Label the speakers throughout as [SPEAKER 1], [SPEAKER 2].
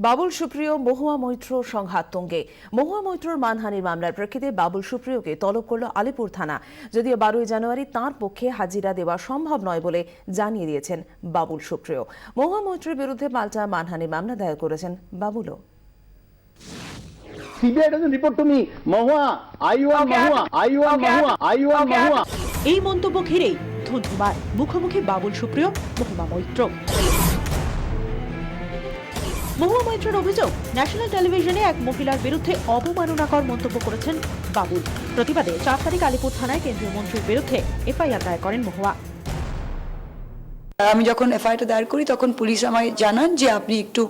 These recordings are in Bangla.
[SPEAKER 1] বাবুল সুপ্রিয় মহুয়া মৈত্র সংঘাত তুঙ্গে। মহুয়া মৈত্রর মানহানির মামলার প্রেক্ষিতে বাবুল সুপ্রিয়কে তলব করল আলিপুর থানা। যদিও 12 জানুয়ারি তাঁর পক্ষে হাজিরা দেওয়া সম্ভব নয় বলে জানিয়ে দিয়েছেন বাবুল সুপ্রিয়। মহুয়া মৈত্রের বিরুদ্ধে পাল্টা মানহানির মামলা দায়ের করেছেন বাবুলও।
[SPEAKER 2] এই মন্তব্য ঘিরেই ধন্যবাদ মুখোমুখি বাবুল সুপ্রিয় মহুয়া মৈত্র। মহুয়া মৈত্রের অভিযোগ, ন্যাশনাল টেলিভিশনে এক মহিলার বিরুদ্ধে অবমাননাকর মন্তব্য করেছেন বাবুল। প্রতিবাদে 4 তারিখ আলিপুর থানায় কেন্দ্রীয় মন্ত্রীর বিরুদ্ধে এফআইআর দায়ের করেন মহুয়া।
[SPEAKER 3] আমি যখন এফআইআর দায়ের করি তখন পুলিশ আমায় জানান যে আপনি একটু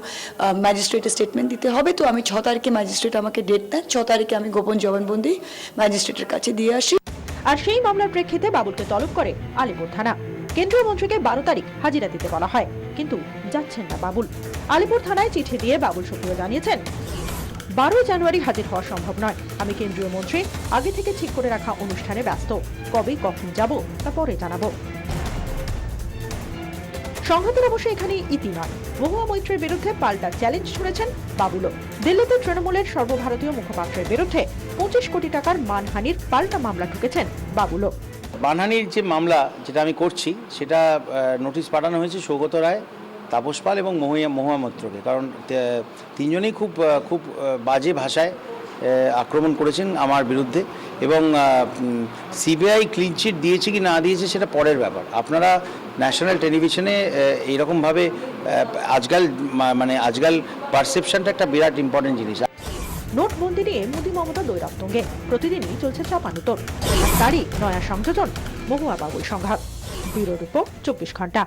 [SPEAKER 3] ম্যাজিস্ট্রেটের স্টেটমেন্ট দিতে হবে। তো আমি 6 তারিখে ম্যাজিস্ট্রেট আমাকে ডেট দেন। 6 তারিখে আমি গোপন জবানবন্দি ম্যাজিস্ট্রেটের কাছে দিয়ে আসি।
[SPEAKER 2] আর সেই মামলার প্রেক্ষিতে বাবুলকে তলব করে আলিপুর থানা। কেন্দ্রীয় মন্ত্রীকে 12 তারিখ হাজিরা দিতে বলা হয়, কিন্তু যাচ্ছেন না বাবুল। আলিপুর থানায় চিঠি দিয়ে বাবুল সুপ্রিয় জানিয়েছেন, 12 জানুয়ারি হাজির হওয়া সম্ভব নয়। আমি কেন্দ্রীয় মন্ত্রী, আগে থেকে ঠিক করে রাখা অনুষ্ঠানে ব্যস্ত। কবে কখন যাব তা পরে জানাবো। সংঘাতের অবশ্য এখানে ইতি নয়। মহুয়া মৈত্রের বিরুদ্ধে পাল্টা চ্যালেঞ্জ ছুড়েছেন বাবুলও। দিল্লিতে তৃণমূলের সর্বভারতীয় মুখপাত্রের বিরুদ্ধে 25 কোটি টাকার মানহানির পাল্টা মামলা ঠুকেছেন বাবুলও।
[SPEAKER 4] মানহানির যে মামলা যেটা আমি করছি সেটা নোটিশ পাঠানো হয়েছে সৌগত রায়, তাপস পাল এবং মহুয়া মৈত্রকে। কারণ তিনজনেই খুব বাজে ভাষায় আক্রমণ করেছেন আমার বিরুদ্ধে, এবং সিবিআই ক্লিনচিট দিয়েছে কি না দিয়েছে সেটা পরের ব্যাপার। আপনারা ন্যাশনাল টেলিভিশনে এইরকমভাবে আজকাল পারসেপশনটা একটা বিরাট ইম্পর্টেন্ট জিনিস।
[SPEAKER 2] নোটবন্দি নিয়ে মোদি মমতা দৈরাত্তঙ্গে প্রতিদিনই চলছে চাপানুতোর। তারই নয়া সংযোজন মহুয়া বাবুল সংঘাত। ব্যুরো রিপোর্ট 24 ঘন্টা।